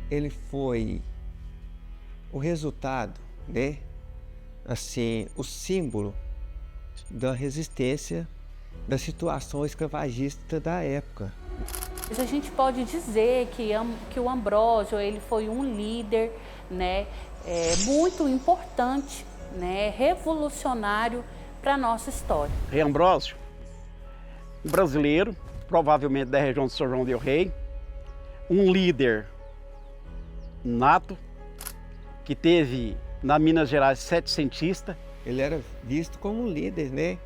ele foi o resultado, né? Assim, o símbolo da resistência da situação escravagista da época. A gente pode dizer que o Ambrósio ele foi um líder, né, muito importante, né, revolucionário para a nossa história. Rei Ambrósio, um brasileiro, provavelmente da região de São João del Rei, um líder nato, que teve na Minas Gerais 7 cientistas. Ele era visto como um líder, né?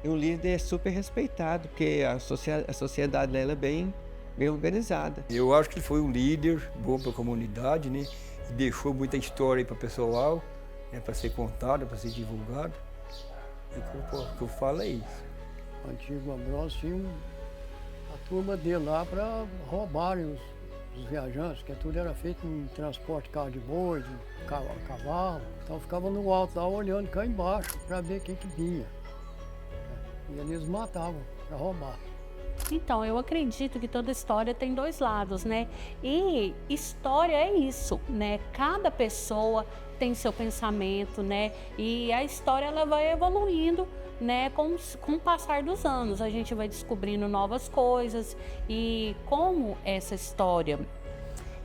E um líder super respeitado, porque a sociedade dela é bem organizada. Eu acho que ele foi um líder bom para a comunidade, né? E deixou muita história para o pessoal, né? Para ser contada, para ser divulgado. E o que eu falo é isso. O antigo Ambrósio tinha a turma dele lá para roubarem os viajantes, que tudo era feito em transporte de carro de boi, de cavalo. Então ficava no alto lá olhando cá embaixo para ver quem que vinha. E eles matavam para roubar. Então, eu acredito que toda história tem dois lados, né? E história é isso, né? Cada pessoa tem seu pensamento, né? E a história ela vai evoluindo, né? Com o passar dos anos, a gente vai descobrindo novas coisas. E como essa história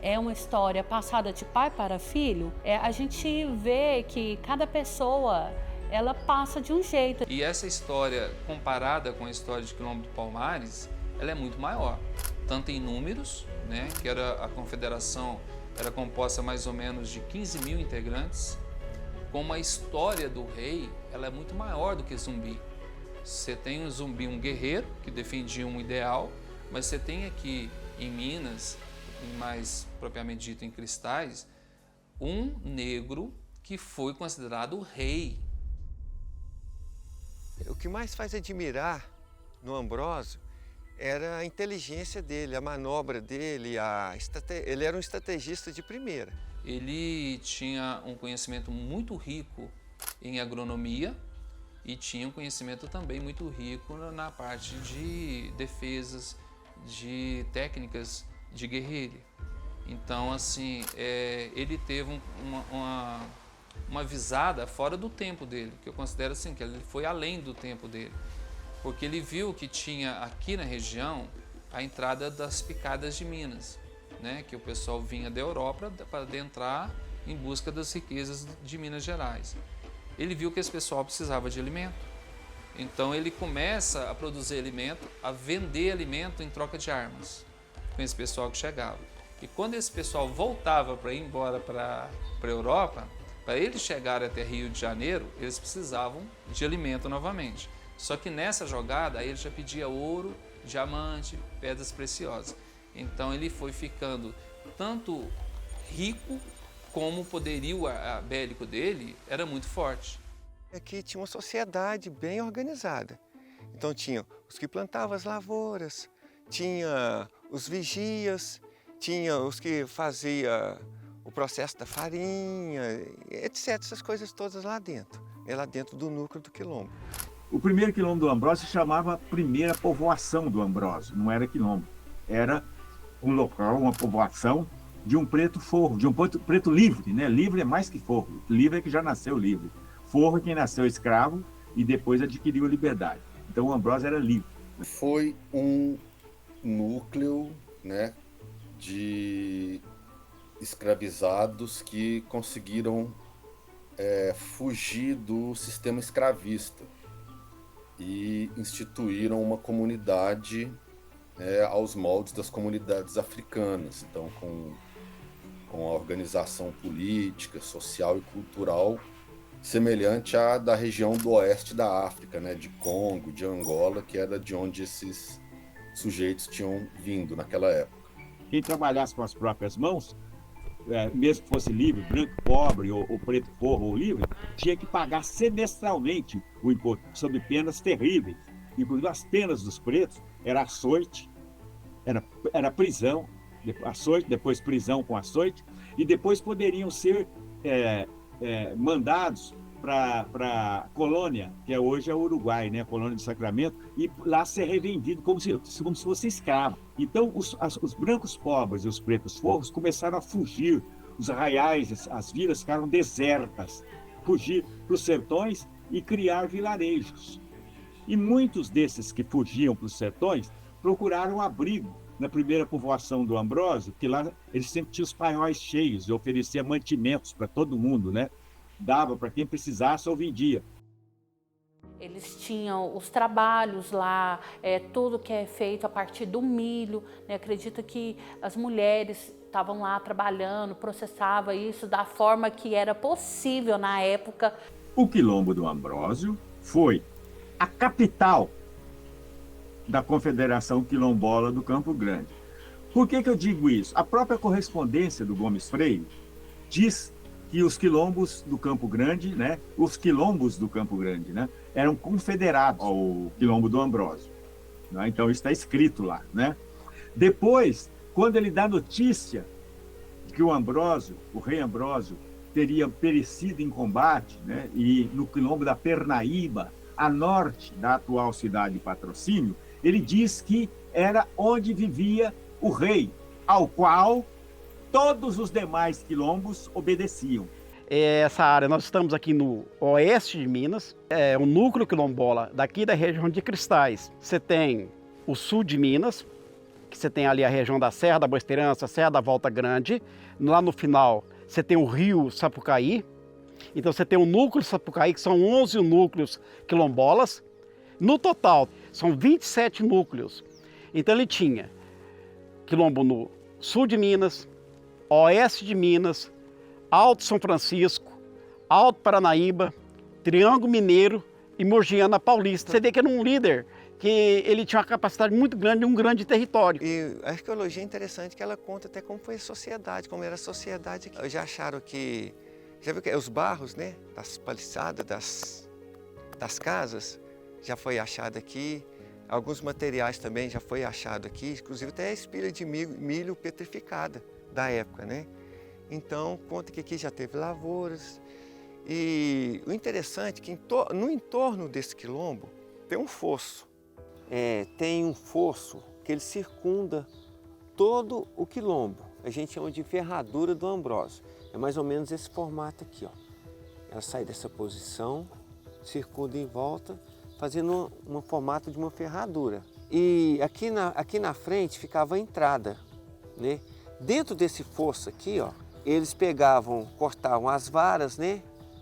é uma história passada de pai para filho, a gente vê que cada pessoa ela passa de um jeito. E essa história, comparada com a história de Quilombo do Palmares, ela é muito maior, tanto em números, né, que a confederação era composta mais ou menos de 15 mil integrantes, como a história do rei, ela é muito maior do que Zumbi. Você tem um Zumbi, um guerreiro, que defendia um ideal, mas você tem aqui em Minas, mais propriamente dito em Cristais, um negro que foi considerado o rei. O que mais faz admirar no Ambrósio era a inteligência dele, a manobra dele, ele era um estrategista de primeira. Ele tinha um conhecimento muito rico em agronomia e tinha um conhecimento também muito rico na parte de defesas, de técnicas de guerrilha. Então, assim, ele teve uma visada fora do tempo dele, que eu considero assim, que ele foi além do tempo dele. Porque ele viu que tinha aqui na região a entrada das picadas de Minas, né? Que o pessoal vinha da Europa para adentrar em busca das riquezas de Minas Gerais. Ele viu que esse pessoal precisava de alimento. Então ele começa a produzir alimento, a vender alimento em troca de armas com esse pessoal que chegava. E quando esse pessoal voltava para ir embora para a Europa, para eles chegarem até Rio de Janeiro, eles precisavam de alimento novamente. Só que nessa jogada, aí ele já pedia ouro, diamante, pedras preciosas. Então ele foi ficando tanto rico, como o poderio bélico dele era muito forte. Aqui tinha uma sociedade bem organizada. Então tinha os que plantavam as lavouras, tinha os vigias, tinha os que faziam o processo da farinha, etc. Essas coisas todas lá dentro do núcleo do quilombo. O primeiro quilombo do Ambrósio se chamava primeira povoação do Ambrósio, não era quilombo. Era um local, uma povoação de um preto forro, de um preto livre, né? Livre é mais que forro, livre é que já nasceu livre. Forro é quem nasceu escravo e depois adquiriu a liberdade. Então o Ambrósio era livre. Foi um núcleo, né, de escravizados que conseguiram fugir do sistema escravista e instituíram uma comunidade aos moldes das comunidades africanas, então com a organização política, social e cultural semelhante à da região do oeste da África, né, de Congo, de Angola, que era de onde esses sujeitos tinham vindo naquela época. Quem trabalhasse com as próprias mãos, mesmo que fosse livre, branco, pobre, ou preto forro ou livre, tinha que pagar semestralmente o imposto, sob penas terríveis. Inclusive as penas dos pretos era açoite, era prisão, açoite, depois prisão com açoite, e depois poderiam ser mandados para colônia, que hoje é o Uruguai, né? A colônia de Sacramento, e lá ser revendido como se fosse escravo. Então, os brancos pobres e os pretos forros começaram a fugir. Os arraiais, as vilas ficaram desertas, fugir para os sertões e criar vilarejos. E muitos desses que fugiam para os sertões procuraram abrigo na primeira povoação do Ambrósio, que lá eles sempre tinham os paióis cheios e oferecia mantimentos para todo mundo, né? Dava para quem precisasse ou vendia. Eles tinham os trabalhos lá, tudo que é feito a partir do milho, né? Acredito que as mulheres estavam lá trabalhando, processavam isso da forma que era possível na época. O Quilombo do Ambrósio foi a capital da Confederação Quilombola do Campo Grande. Por que eu digo isso? A própria correspondência do Gomes Freire diz que os quilombos do Campo Grande, né, os quilombos do Campo Grande, né, eram confederados ao Quilombo do Ambrósio. Né? Então, isso está escrito lá. Né? Depois, quando ele dá notícia de que o Ambrósio, o rei Ambrósio, teria perecido em combate, né, e no Quilombo da Pernaíba, a norte da atual cidade de Patrocínio, ele diz que era onde vivia o rei, ao qual todos os demais quilombos obedeciam. Essa área, nós estamos aqui no oeste de Minas, é o núcleo quilombola daqui da região de Cristais. Você tem o sul de Minas, que você tem ali a região da Serra da Boa Esperança, Serra da Volta Grande. Lá no final, você tem o rio Sapucaí. Então você tem o núcleo Sapucaí, que são 11 núcleos quilombolas. No total, são 27 núcleos. Então ele tinha quilombo no sul de Minas, oeste de Minas, Alto São Francisco, Alto Paranaíba, Triângulo Mineiro e Mogiana Paulista. Você vê que era um líder que ele tinha uma capacidade muito grande de um grande território. E a arqueologia é interessante que ela conta até como foi a sociedade, como era a sociedade aqui. Já acharam que, já viu que os barros, né, das paliçadas, das casas, já foi achado aqui. Alguns materiais também já foi achado aqui, inclusive até a espilha de milho petrificada da época, né? Então, conta que aqui já teve lavouras. E o interessante é que no entorno desse quilombo tem um fosso. Tem um fosso que ele circunda todo o quilombo. A gente chama de ferradura do Ambrósio. É mais ou menos esse formato aqui, ó. Ela sai dessa posição, circunda em volta, fazendo um formato de uma ferradura. E aqui na frente ficava a entrada, né? Dentro desse fosso aqui, ó, eles cortavam as varas, né,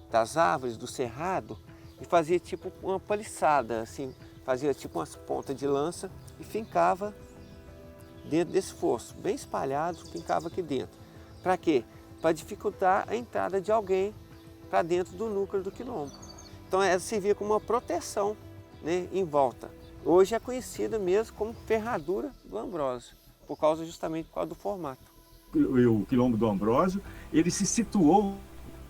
das árvores, do cerrado, e fazia tipo uma paliçada, assim, fazia tipo umas pontas de lança e fincava dentro desse fosso, bem espalhado, fincava aqui dentro. Para quê? Para dificultar a entrada de alguém para dentro do núcleo do quilombo. Então ela servia como uma proteção, né, em volta. Hoje é conhecida mesmo como ferradura do Ambrósio, justamente por causa do formato. O Quilombo do Ambrósio, ele se situou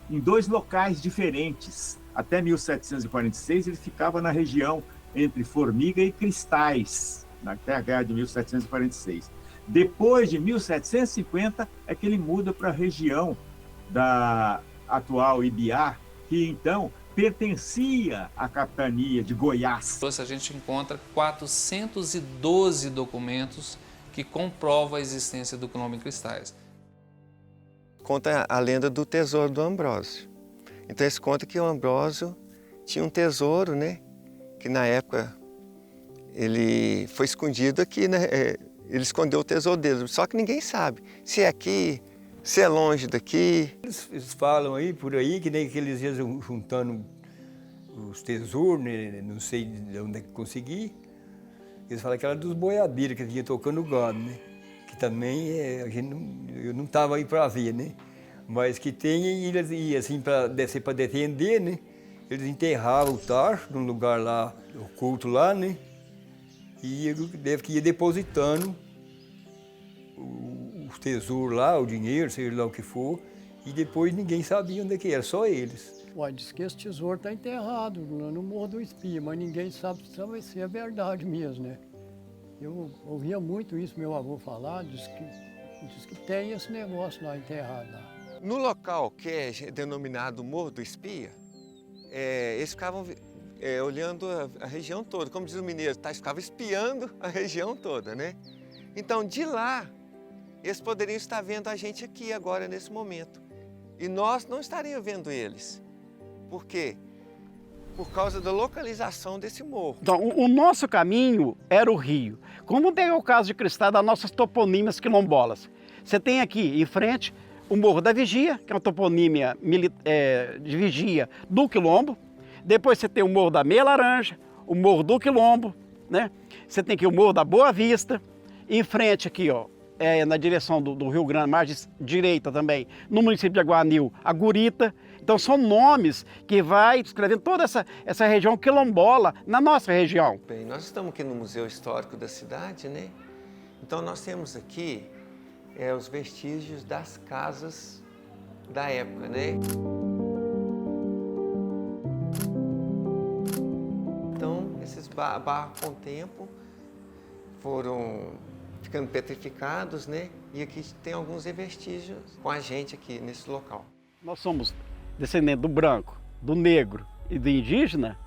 em dois locais diferentes. Até 1746 ele ficava na região entre Formiga e Cristais, até a guerra de 1746. Depois de 1750 é que ele muda para a região da atual Ibiá, que então pertencia à capitania de Goiás. A gente encontra 412 documentos que comprovam a existência do quilombo em Cristais. Conta a lenda do tesouro do Ambrósio. Então eles contam que o Ambrósio tinha um tesouro, né? Que na época ele foi escondido aqui, né? Ele escondeu o tesouro dele, só que ninguém sabe se é aqui, se é longe daqui. Eles falam aí, por aí, que nem que eles iam juntando os tesouros, né? Não sei de onde é que consegui. Eles falam que era dos boiadeiros que vinha tocando gado, né? Que também eu não estava aí para ver, né? Mas que tem, e eles iam assim para defender, né? Eles enterravam o tacho num lugar lá, oculto lá, né? E deve que ia depositando os tesouros lá, o dinheiro, seja lá o que for, e depois ninguém sabia onde é que era, só eles. Ué, diz que esse tesouro está enterrado no Morro do Espinho, mas ninguém sabe se é verdade mesmo, né? Eu ouvia muito isso, meu avô falar, diz que tem esse negócio lá enterrado lá. No local que é denominado Morro do Espia, eles ficavam olhando a região toda, como diz o mineiro, ficava espiando a região toda, né? Então, de lá, eles poderiam estar vendo a gente aqui agora, nesse momento. E nós não estaríamos vendo eles. Por quê? Por causa da localização desse morro. Então, o nosso caminho era o rio. Como pegar o caso de Cristal das nossas toponímias quilombolas? Você tem aqui em frente o Morro da Vigia, que é uma toponímia de vigia do quilombo. Depois você tem o Morro da Meia Laranja, o Morro do Quilombo, né? Você tem aqui o Morro da Boa Vista. Em frente aqui, ó, na direção do Rio Grande, margem direita também, no município de Aguanil, a Gurita. Então são nomes que vai descrevendo toda essa região quilombola na nossa região. Bem, nós estamos aqui no Museu Histórico da cidade, né? Então nós temos aqui os vestígios das casas da época, né? Então esses barcos com o tempo foram ficando petrificados, né? E aqui tem alguns vestígios com a gente aqui nesse local. Nós somos descendentes do branco, do negro e do indígena.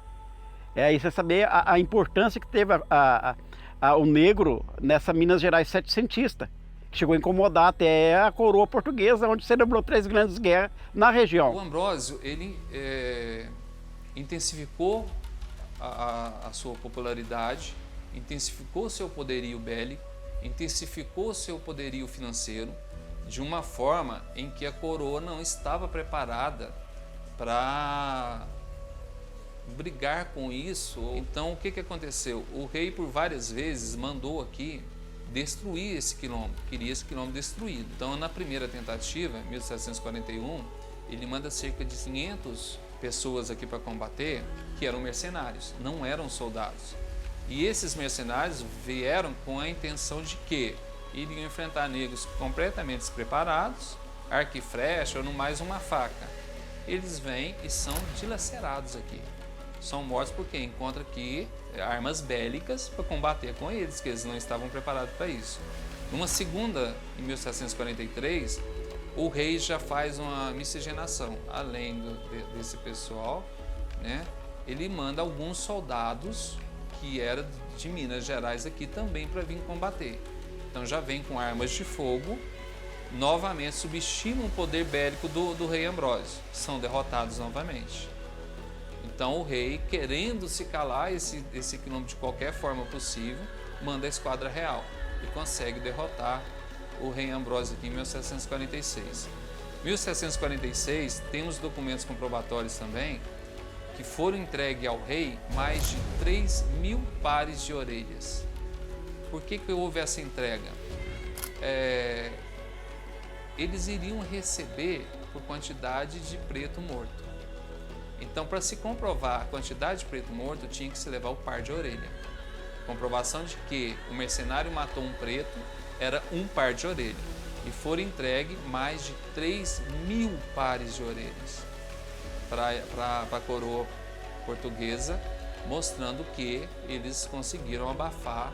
Aí você saber a importância que teve o negro nessa Minas Gerais setecentista, que chegou a incomodar até a coroa portuguesa, onde celebrou 3 grandes guerras na região. O Ambrósio, ele intensificou a sua popularidade, intensificou seu poderio bélico, intensificou seu poderio financeiro de uma forma em que a coroa não estava preparada para brigar com isso. Então, o que aconteceu? O rei, por várias vezes, mandou aqui destruir esse quilombo, queria esse quilombo destruído. Então, na primeira tentativa, em 1741, ele manda cerca de 500 pessoas aqui para combater, que eram mercenários, não eram soldados. E esses mercenários vieram com a intenção de que iriam enfrentar negros completamente despreparados, arco e flecha ou no mais uma faca. Eles vêm e são dilacerados aqui. São mortos porque encontram aqui armas bélicas para combater com eles, que eles não estavam preparados para isso. Numa segunda, em 1743, o rei já faz uma miscigenação. Além desse pessoal, né, ele manda alguns soldados que eram de Minas Gerais aqui também para vir combater. Então já vem com armas de fogo, novamente subestimam o poder bélico do rei Ambrósio. São derrotados novamente. Então o rei, querendo se calar esse quilombo de qualquer forma possível, manda a esquadra real e consegue derrotar o rei Ambrósio aqui em 1746. Em 1746, temos documentos comprobatórios também que foram entregues ao rei mais de 3.000 pares de orelhas. Por que houve essa entrega? Eles iriam receber por quantidade de preto morto. Então, para se comprovar a quantidade de preto morto, tinha que se levar o par de orelha. Comprovação de que o mercenário matou um preto era um par de orelha. E foram entregues mais de 3.000 pares de orelhas para a coroa portuguesa, mostrando que eles conseguiram abafar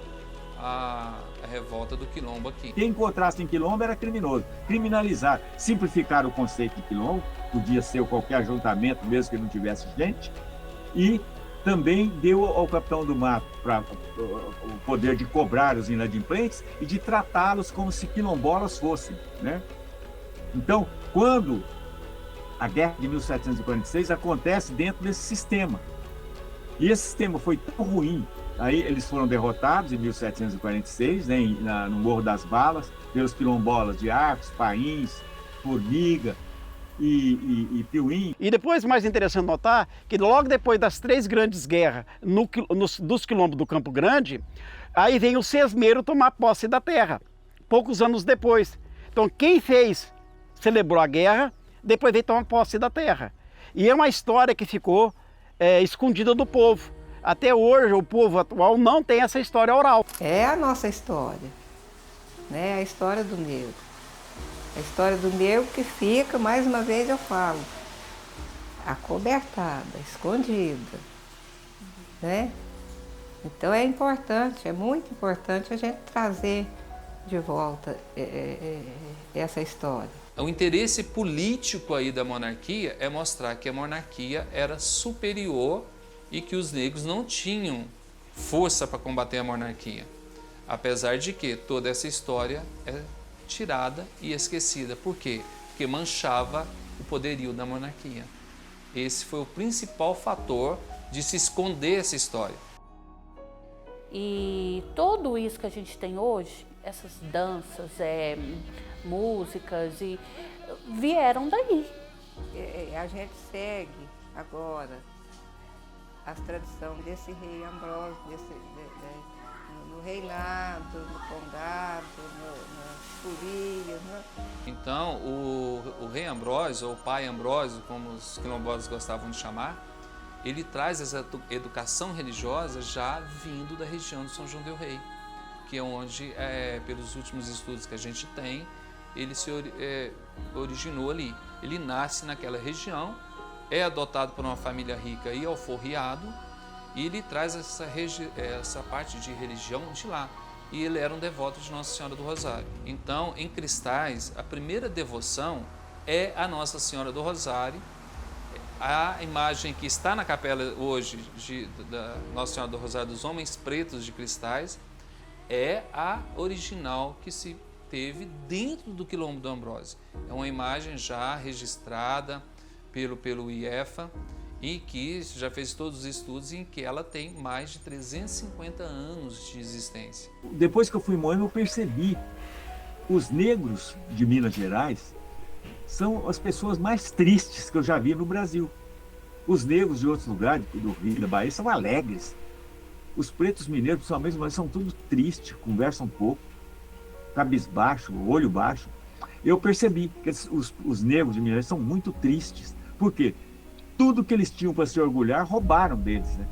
a revolta do quilombo aqui. Quem encontrasse em quilombo era criminoso. Criminalizar, simplificar o conceito de quilombo, podia ser qualquer ajuntamento, mesmo que não tivesse gente, e também deu ao capitão do mato o poder de cobrar os inadimplentes e de tratá-los como se quilombolas fossem, né? Então, quando a Guerra de 1746 acontece dentro desse sistema, e esse sistema foi tão ruim, aí eles foram derrotados em 1746, né, no Morro das Balas, pelos quilombolas de Arcos, Pains, Formiga e Piuí. E depois, mais interessante notar, que logo depois das 3 grandes guerras dos quilombos do Campo Grande, aí vem o Sesmeiro tomar posse da terra, poucos anos depois. Então quem celebrou a guerra, depois veio tomar posse da terra. E é uma história que ficou escondida do povo. Até hoje, o povo atual não tem essa história oral. É a nossa história, né? A história do negro. A história do negro que fica, mais uma vez eu falo, acobertada, escondida, né? Então é importante, é muito importante a gente trazer de volta essa história. O interesse político aí da monarquia é mostrar que a monarquia era superior e que os negros não tinham força para combater a monarquia. Apesar de que toda essa história é tirada e esquecida. Por quê? Porque manchava o poderio da monarquia. Esse foi o principal fator de se esconder essa história. E tudo isso que a gente tem hoje, essas danças, músicas, vieram daí. A gente segue agora as tradições desse rei Ambrósio, no reinado, no condado, nas folias. Né? Então, o rei Ambrósio, ou pai Ambrósio, como os quilombolas gostavam de chamar, ele traz essa educação religiosa já vindo da região de São João del Rei, que é onde, pelos últimos estudos que a gente tem, ele se originou ali. Ele nasce naquela região, é adotado por uma família rica e alforriado, e ele traz essa parte de religião de lá. E ele era um devoto de Nossa Senhora do Rosário. Então, em Cristais, a primeira devoção é a Nossa Senhora do Rosário. A imagem que está na capela hoje da Nossa Senhora do Rosário dos Homens Pretos de Cristais é a original que se teve dentro do Quilombo do Ambrósio. É uma imagem já registrada pelo IEFA e que já fez todos os estudos em que ela tem mais de 350 anos de existência. Depois que eu fui moendo, eu percebi os negros de Minas Gerais são as pessoas mais tristes que eu já vi no Brasil. Os negros de outros lugares, do Rio e da Bahia, são alegres. Os pretos mineiros, principalmente, são tudo tristes, conversam pouco, cabisbaixo, olho baixo. Eu percebi que os negros de Minas Gerais são muito tristes. Por quê? Tudo que eles tinham para se orgulhar, roubaram deles. Né?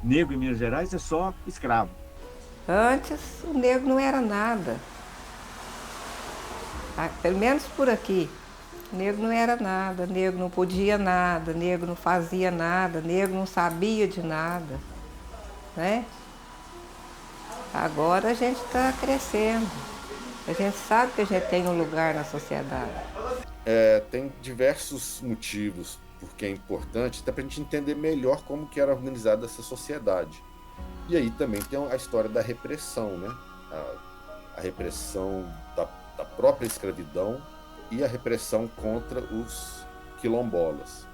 Negro em Minas Gerais é só escravo. Antes, o negro não era nada. Pelo menos por aqui. O negro não era nada, o negro não podia nada, o negro não fazia nada, o negro não sabia de nada. Né? Agora a gente está crescendo. A gente sabe que a gente tem um lugar na sociedade. Tem diversos motivos porque é importante, até para a gente entender melhor como que era organizada essa sociedade. E aí também tem a história da repressão, né? A repressão da própria escravidão e a repressão contra os quilombolas,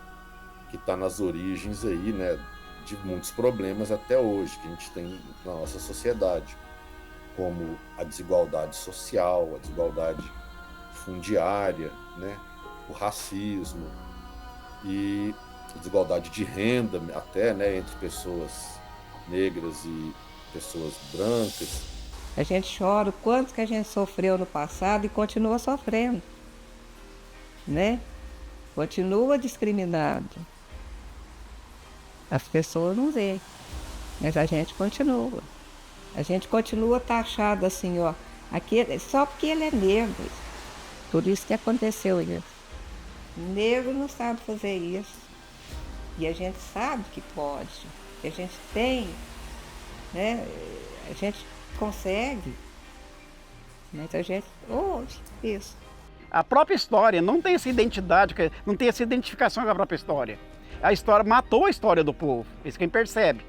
que está nas origens aí, né, de muitos problemas até hoje que a gente tem na nossa sociedade, como a desigualdade social, a desigualdade fundiária, né, o racismo e a desigualdade de renda até, né, entre pessoas negras e pessoas brancas. A gente chora o quanto que a gente sofreu no passado e continua sofrendo, né? Continua discriminado. As pessoas não veem, mas a gente continua. A gente continua taxado assim, ó, só porque ele é negro. Por isso que aconteceu isso. O negro não sabe fazer isso. E a gente sabe que pode. Que a gente tem, né? A gente consegue. Mas a gente ouve isso. A própria história não tem essa identidade, não tem essa identificação com a própria história. A história matou a história do povo, isso quem percebe.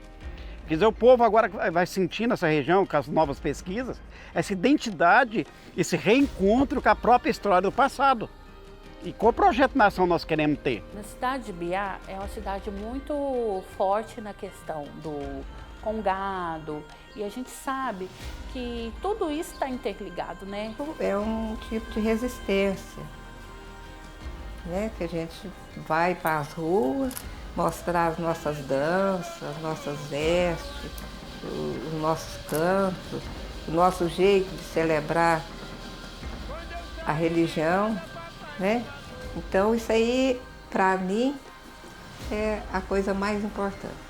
Quer dizer, o povo agora vai sentir nessa região, com as novas pesquisas, essa identidade, esse reencontro com a própria história do passado. E qual projeto de nação nós queremos ter? A cidade de Biá é uma cidade muito forte na questão com gado, e a gente sabe que tudo isso está interligado, né? É um tipo de resistência, né? Que a gente vai para as ruas, mostrar as nossas danças, as nossas vestes, os nossos cantos, o nosso jeito de celebrar a religião, né? Então isso aí, para mim, é a coisa mais importante.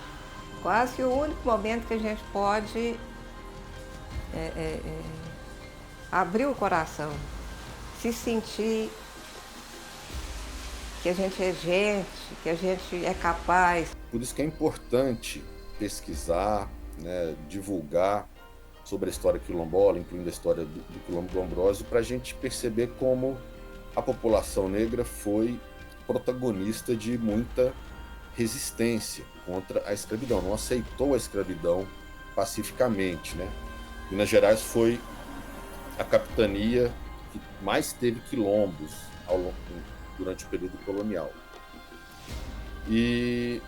Quase que o único momento que a gente pode abrir o coração, se sentir que a gente é gente, que a gente é capaz. Por isso que é importante pesquisar, né, divulgar sobre a história quilombola, incluindo a história do Quilombo do Ambrósio, para a gente perceber como a população negra foi protagonista de muita resistência contra a escravidão, não aceitou a escravidão pacificamente, né? Minas Gerais foi a capitania que mais teve quilombos durante o período colonial. E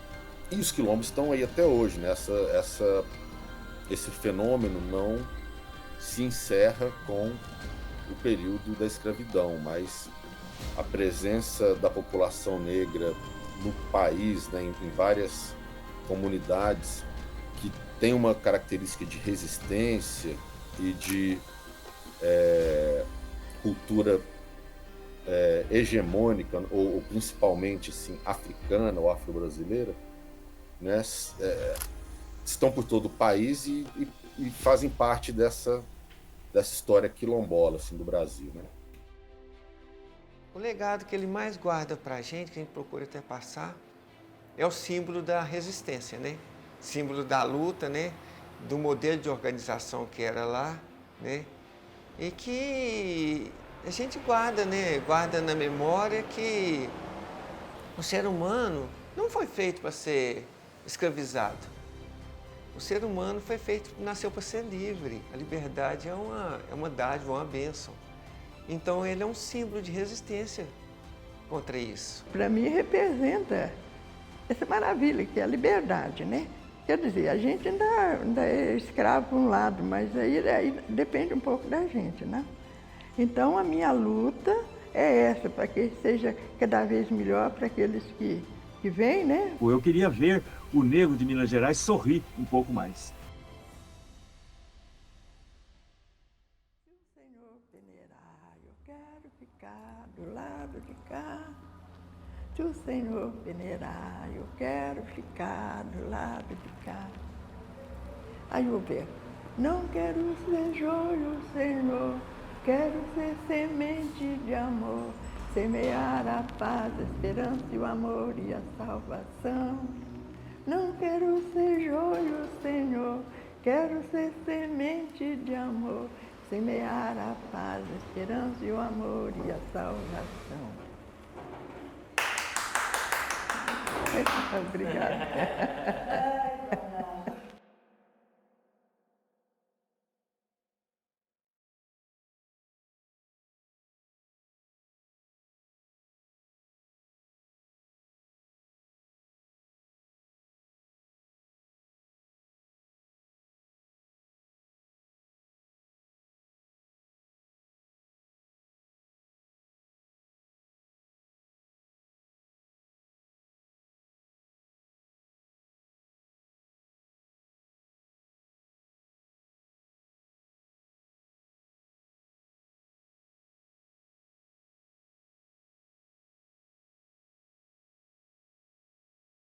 os quilombos estão aí até hoje, né? Esse fenômeno não se encerra com o período da escravidão, mas a presença da população negra no país, né, em várias comunidades que tem uma característica de resistência e de cultura hegemônica, ou principalmente assim, africana ou afro-brasileira, né, estão por todo o país e fazem parte dessa história quilombola assim, do Brasil, né? O legado que ele mais guarda para a gente, que a gente procura até passar, é o símbolo da resistência, né? Símbolo da luta, né? Do modelo de organização que era lá, né? E que a gente guarda, né? Guarda na memória que o ser humano não foi feito para ser escravizado. O ser humano foi feito, nasceu para ser livre. A liberdade é uma dádiva, uma bênção. Então ele é um símbolo de resistência contra isso. Para mim representa essa maravilha que é a liberdade, né? Quer dizer, a gente ainda é escravo por um lado, mas aí depende um pouco da gente, né? Então a minha luta é essa, para que seja cada vez melhor para aqueles que vêm, né? Eu queria ver o negro de Minas Gerais sorrir um pouco mais. Do lado de cá, se o Senhor peneirar, eu quero ficar do lado de cá. Aí eu ver, não quero ser joio, Senhor, quero ser semente de amor, semear a paz, a esperança e o amor e a salvação. Não quero ser joio, Senhor, quero ser semente de amor, semear a paz, a esperança e o amor e a salvação. Obrigada.